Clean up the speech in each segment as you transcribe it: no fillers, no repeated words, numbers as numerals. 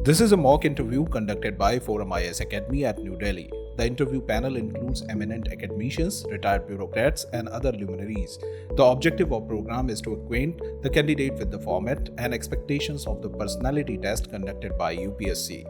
This is a mock interview conducted by ForumIAS Academy at New Delhi. The interview panel includes eminent academicians, retired bureaucrats, and other luminaries. The objective of the program is to acquaint the candidate with the format and expectations of the personality test conducted by UPSC.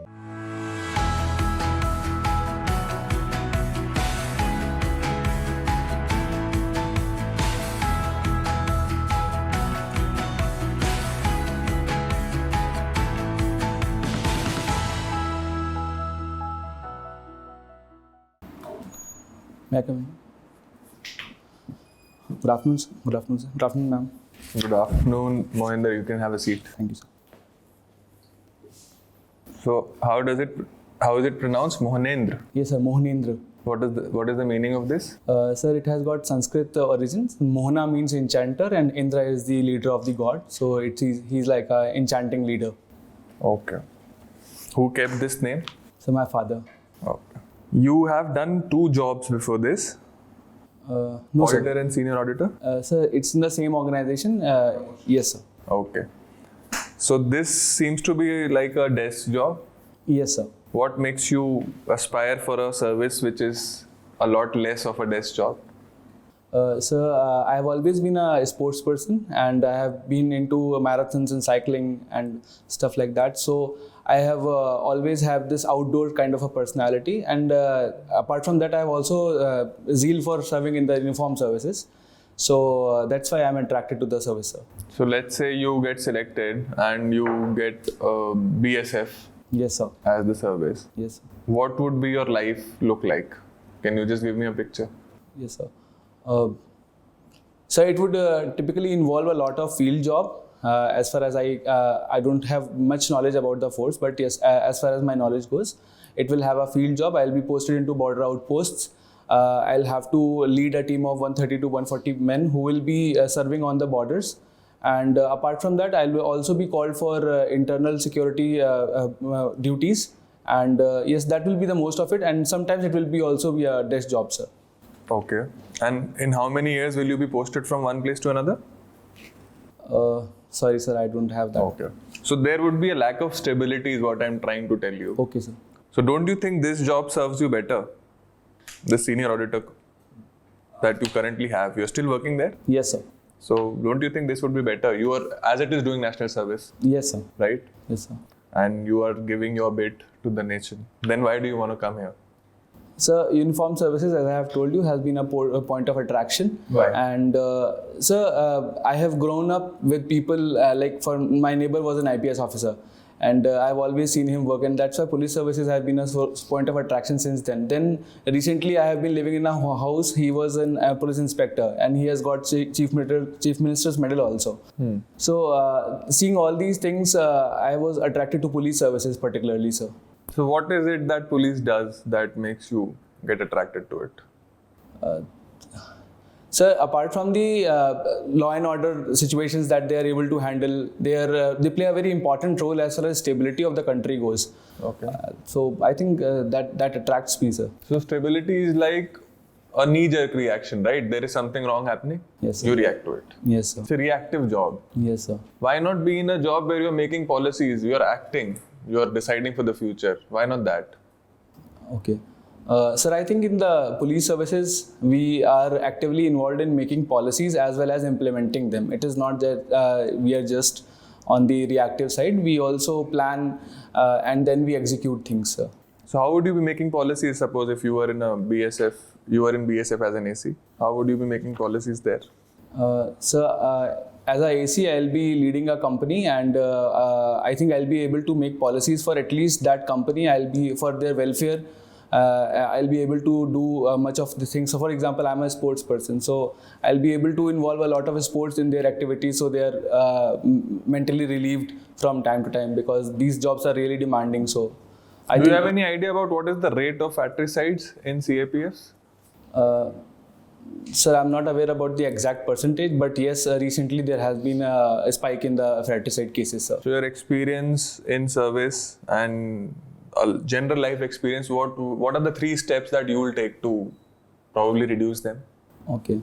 May I come in? Good afternoon, sir. Good afternoon, sir. Good afternoon, ma'am. Good afternoon, Mohnendra. You can have a seat. Thank you, sir. So, how is it pronounced? Mohnendra. Yes, sir. Mohnendra. What is the meaning of this? Sir, it has got Sanskrit origins. Mohna means enchanter, and Indra is the leader of the god. So he's like an enchanting leader. Okay. Who kept this name? So my father. Okay. You have done two jobs before this. No, Auditor sir. and senior auditor. Sir, it's in the same organization. Yes, sir. Okay. So this seems to be like a desk job. Yes, sir. What makes you aspire for a service which is a lot less of a desk job? Sir, I have always been a sports person, and I have been into marathons and cycling and stuff like that. So I have always have this outdoor kind of a personality, and apart from that, I have also zeal for serving in the uniform services. So that's why I'm attracted to the service, sir. So let's say you get selected and you get BSF Yes, sir. as the service. Yes, sir. What would be your life look like? Can you just give me a picture? Yes, sir. So it would typically involve a lot of field job. As far as I don't have much knowledge about the force, but yes, as far as my knowledge goes, it will have a field job. I'll be posted into border outposts. I'll have to lead a team of 130 to 140 men who will be serving on the borders. And apart from that, I'll also be called for internal security duties. And yes, that will be the most of it. And sometimes it will be also be a desk job, sir. Okay. And in how many years will you be posted from one place to another? Sorry, sir, I don't have that. Okay. So there would be a lack of stability is what I'm trying to tell you. Okay, sir. So don't you think this job serves you better? The senior auditor that you currently have, you're still working there? Yes, sir. So don't you think this would be better? You are, as it is, doing national service, Yes, sir. right? Yes, sir. And you are giving your bit to the nation. Then why do you want to come here? Sir, uniform services, as I have told you, has been a point of attraction. Why? And sir, I have grown up with people like my neighbor was an IPS officer, and I've always seen him work, and that's why police services have been a point of attraction since then. Then recently, I have been living in a house. He was a police inspector, and he has got chief minister's medal also. So seeing all these things, I was attracted to police services particularly, sir. So what is it that police does that makes you get attracted to it? Sir, apart from the law and order situations that they are able to handle, they play a very important role as far as stability of the country goes. Okay. So I think that attracts me, sir. So stability is like a knee-jerk reaction, right? There is something wrong happening. Yes, sir. You react to it. Yes, sir. It's a reactive job. Yes, sir. Why not be in a job where you're making policies, you're acting, you're deciding for the future? Why not that? Okay. Sir, I think in the police services, we are actively involved in making policies as well as implementing them. It is not that we are just on the reactive side. We also plan and then we execute things, sir. So how would you be making policies? Suppose if you were in a BSF, you were in BSF as an AC, how would you be making policies there? Sir, as a AC, I'll be leading a company, and I think I'll be able to make policies for at least that company. I'll be for their welfare. I'll be able to do much of the things. So, for example, I'm a sports person, so I'll be able to involve a lot of sports in their activities, so they are mentally relieved from time to time because these jobs are really demanding. So, Do you have any idea about what is the rate of fratricides in CAPFs? Sir, I'm not aware about the exact percentage, but yes, recently there has been a spike in the fratricide cases, sir. So your experience in service and general life experience, what are the 3 steps that you will take to probably reduce them? Okay.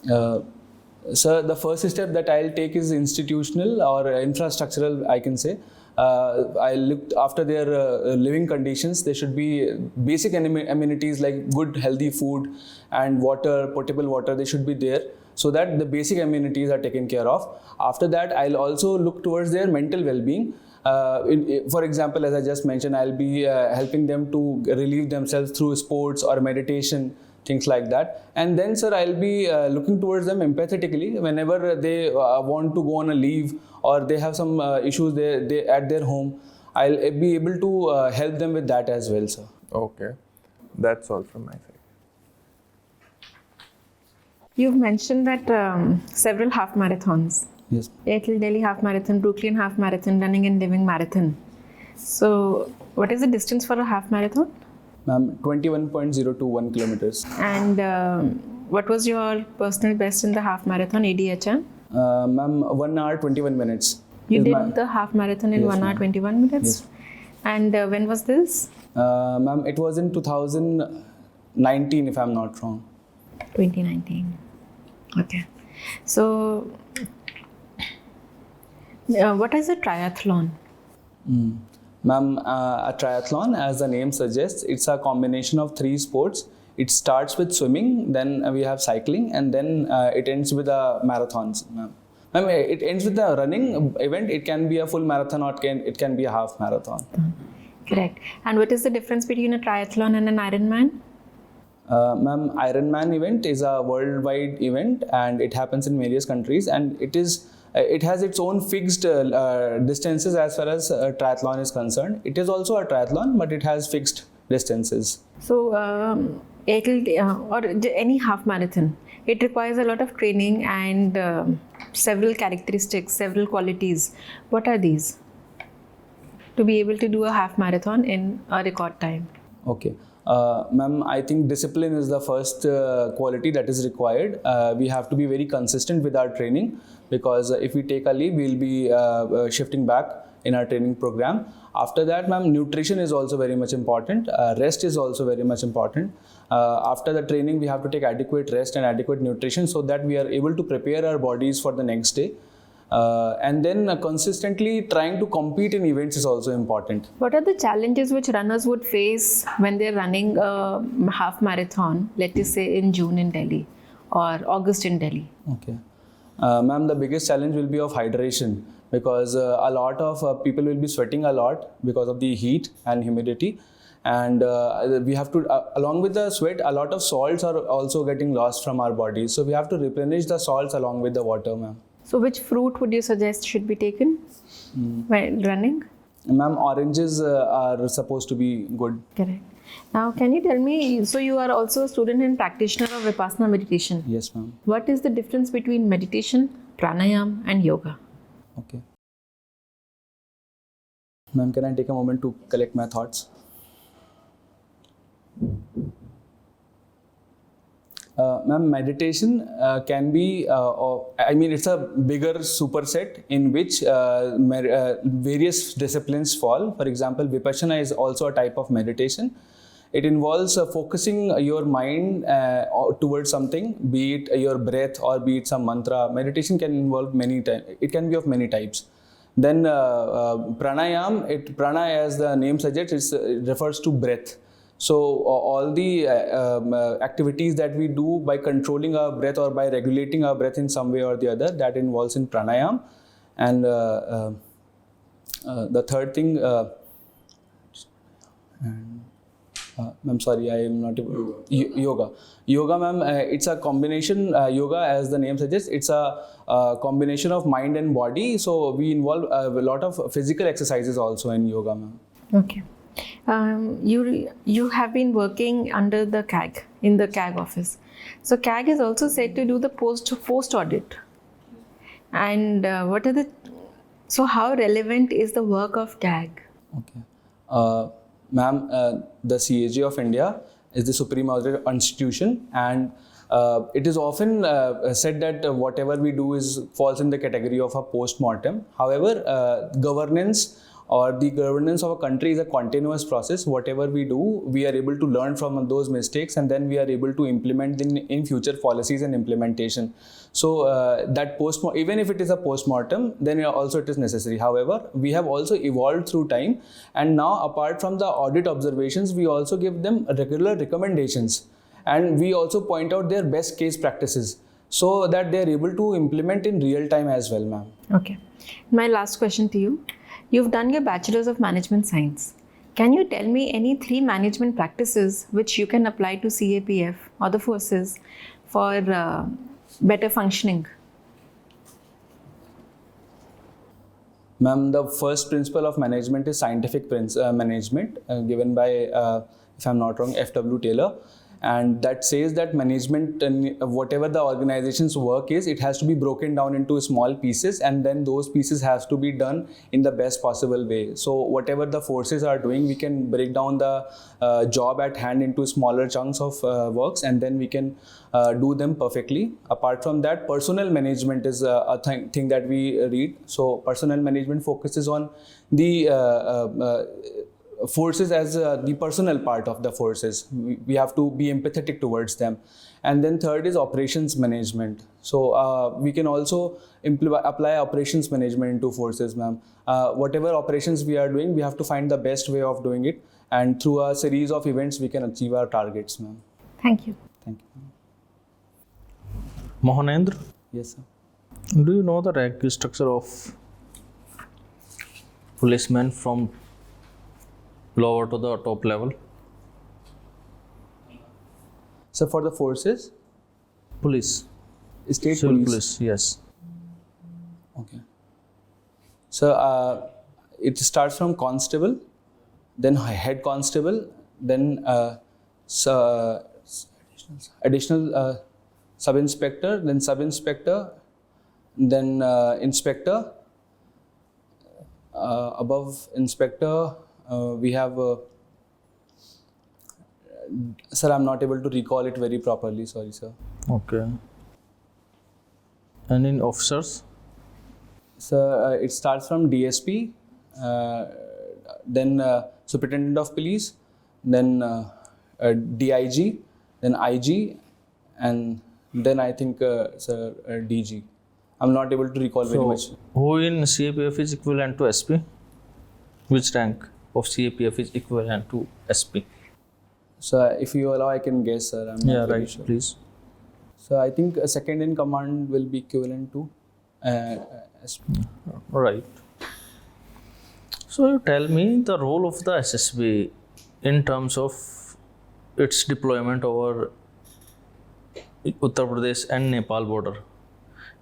So the first step that I'll take is institutional or infrastructural, I can say. I looked after their living conditions. There should be basic amenities like good healthy food and water, potable water. They should be there, so that the basic amenities are taken care of. After that, I'll also look towards their mental well-being. For example, as I just mentioned, I'll be helping them to relieve themselves through sports or meditation, things like that. And then, sir, I'll be looking towards them empathetically whenever they want to go on a leave or they have some issues they at their home. I'll be able to help them with that as well, sir. Okay, that's all from my side. You've mentioned that several half marathons. Yes. Airtel Delhi half marathon, Brooklyn half marathon, running and living marathon. So, what is the distance for a half marathon? Ma'am, 21.021 kilometers. And what was your personal best in the half marathon, ADHM? Ma'am, 1 hour 21 minutes. You is did the half marathon in Yes, 1 hour ma'am. 21 minutes? Yes. And when was this? Ma'am, it was in 2019, if I'm not wrong. 2019. Okay. So, what is a triathlon? Ma'am, a triathlon, as the name suggests, it's a combination of 3 sports. It starts with swimming, then we have cycling, and then it ends with a marathons. Ma'am, it ends with a running event. It can be a full marathon or it can be a half marathon. Correct. And what is the difference between a triathlon and an Ironman? Ma'am, Ironman event is a worldwide event and it happens in various countries, and it has its own fixed distances as far as triathlon is concerned. It is also a triathlon, but it has fixed distances. So, or any half marathon, it requires a lot of training and several characteristics, several qualities. What are these to be able to do a half marathon in a record time? Okay. Ma'am, I think discipline is the first quality that is required. We have to be very consistent with our training, because if we take a leave, we'll be shifting back in our training program. After that, ma'am, nutrition is also very much important. Rest is also very much important. After the training, we have to take adequate rest and adequate nutrition so that we are able to prepare our bodies for the next day. And then consistently trying to compete in events is also important. What are the challenges which runners would face when they're running a half marathon, let's just say in June in Delhi or August in Delhi? Okay. Ma'am, the biggest challenge will be of hydration, because a lot of people will be sweating a lot because of the heat and humidity. And we have to, along with the sweat, a lot of salts are also getting lost from our bodies. So we have to replenish the salts along with the water, ma'am. So, which fruit would you suggest should be taken while running? Ma'am, oranges are supposed to be good. Correct. Now, can you tell me, so you are also a student and practitioner of Vipassana meditation. Yes, ma'am. What is the difference between meditation, pranayama and yoga? Okay. Ma'am, can I take a moment to collect my thoughts? Ma'am, meditation can be, it's a bigger superset in which various disciplines fall. For example, Vipassana is also a type of meditation. It involves focusing your mind towards something, be it your breath or be it some mantra. Meditation can involve many types. It can be of many types. Then pranayam, prana as the name suggests, it refers to breath. So all the activities that we do by controlling our breath or by regulating our breath in some way or the other, that involves in pranayam. And the third thing, I'm sorry, I am not able. Yoga. Yoga, ma'am, it's a combination. Yoga, as the name suggests, it's a combination of mind and body. So we involve a lot of physical exercises also in yoga, ma'am. Okay. You have been working under the CAG, in the CAG office. So CAG is also said to do the post audit. And so how relevant is the work of CAG? Okay. Ma'am, the CAG of India is the supreme audit institution, and it is often said that whatever we do falls in the category of a post-mortem. However, governance or the governance of a country is a continuous process. Whatever we do, we are able to learn from those mistakes, and then we are able to implement in future policies and implementation. So that even if it is a post-mortem, then also it is necessary. However, we have also evolved through time, and now apart from the audit observations, we also give them regular recommendations, and we also point out their best case practices so that they are able to implement in real time as well, ma'am. Okay. My last question to you. You've done your Bachelor's of Management Science. Can you tell me any 3 management practices which you can apply to CAPF or the forces for better functioning? Ma'am, the first principle of management is scientific management, given by, if I'm not wrong, F.W. Taylor. And that says that management, whatever the organization's work is, it has to be broken down into small pieces, and then those pieces have to be done in the best possible way. So whatever the forces are doing, we can break down the job at hand into smaller chunks of works, and then we can do them perfectly. Apart from that, personnel management is a thing that we read. So personnel management focuses on the forces as the personal part of the forces. We have to be empathetic towards them. And then third is operations management. So we can also apply operations management into forces, ma'am. Whatever operations we are doing, we have to find the best way of doing it. And through a series of events, we can achieve our targets, ma'am. Thank you. Thank you. Mohnendra, Yes, sir. do you know the rank structure of policemen from lower to the top level? So for the forces, Police. state Civil police. yes. Okay. So it starts from constable, then head constable, then additional sub-inspector, then sub-inspector, then inspector. Above inspector, we have, sir, I'm not able to recall it very properly, sorry, sir. Okay. And in officers? So it starts from DSP, then Superintendent of Police, then DIG, then IG, and then I think DG. I'm not able to recall very much. Who in CAPF is equivalent to SP? Which rank of CAPF is equivalent to SP? So if you allow, I can guess, sir. I'm not very sure. Please. So I think a second in command will be equivalent to SP. Right. So you tell me the role of the SSB in terms of its deployment over Uttar Pradesh and Nepal border,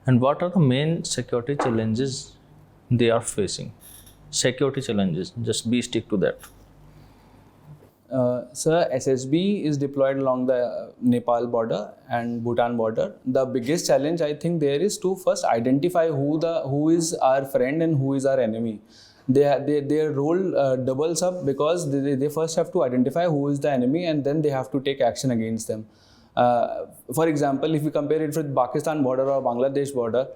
and what are the main security challenges they are facing? Security challenges, just be stick to that. Sir, SSB is deployed along the Nepal border and Bhutan border. The biggest challenge I think there is to first identify who is our friend and who is our enemy. Their role doubles up because they first have to identify who is the enemy, and then they have to take action against them. For example, if we compare it with Pakistan border or Bangladesh border,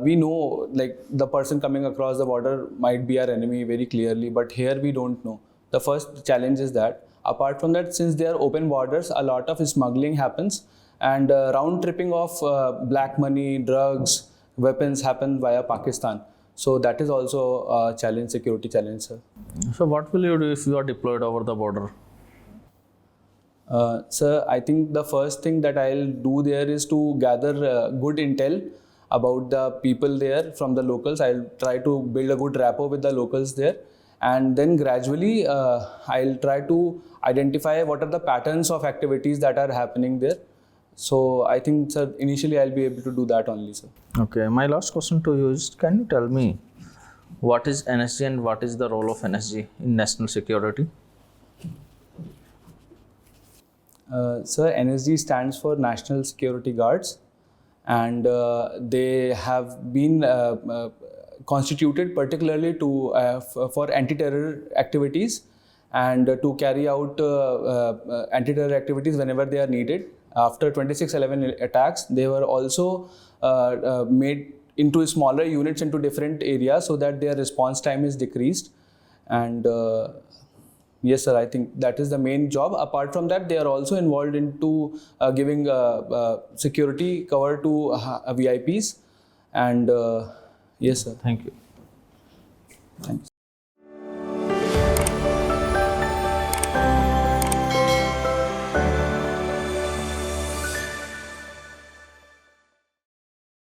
we know like the person coming across the border might be our enemy very clearly, but here we don't know. The first challenge is that. Apart from that, since they are open borders, a lot of smuggling happens, and round tripping of black money, drugs, weapons happen via Pakistan. So that is also a challenge, security challenge, sir. So what will you do if you are deployed over the border? Sir, I think the first thing that I'll do there is to gather good intel about the people there from the locals. I'll try to build a good rapport with the locals there, and then gradually I'll try to identify what are the patterns of activities that are happening there. So I think, sir, initially I'll be able to do that only, sir. Okay, my last question to you is, can you tell me what is NSG and what is the role of NSG in national security? Sir, NSG stands for National Security Guards, and they have been constituted particularly for anti-terror activities and to carry out anti-terror activities whenever they are needed. After 26/11 attacks, they were also made into smaller units into different areas so that their response time is decreased. and yes sir, I think that is the main job. Apart from that, they are also involved into giving security cover to VIPs, and yes sir. Thank you. Thanks.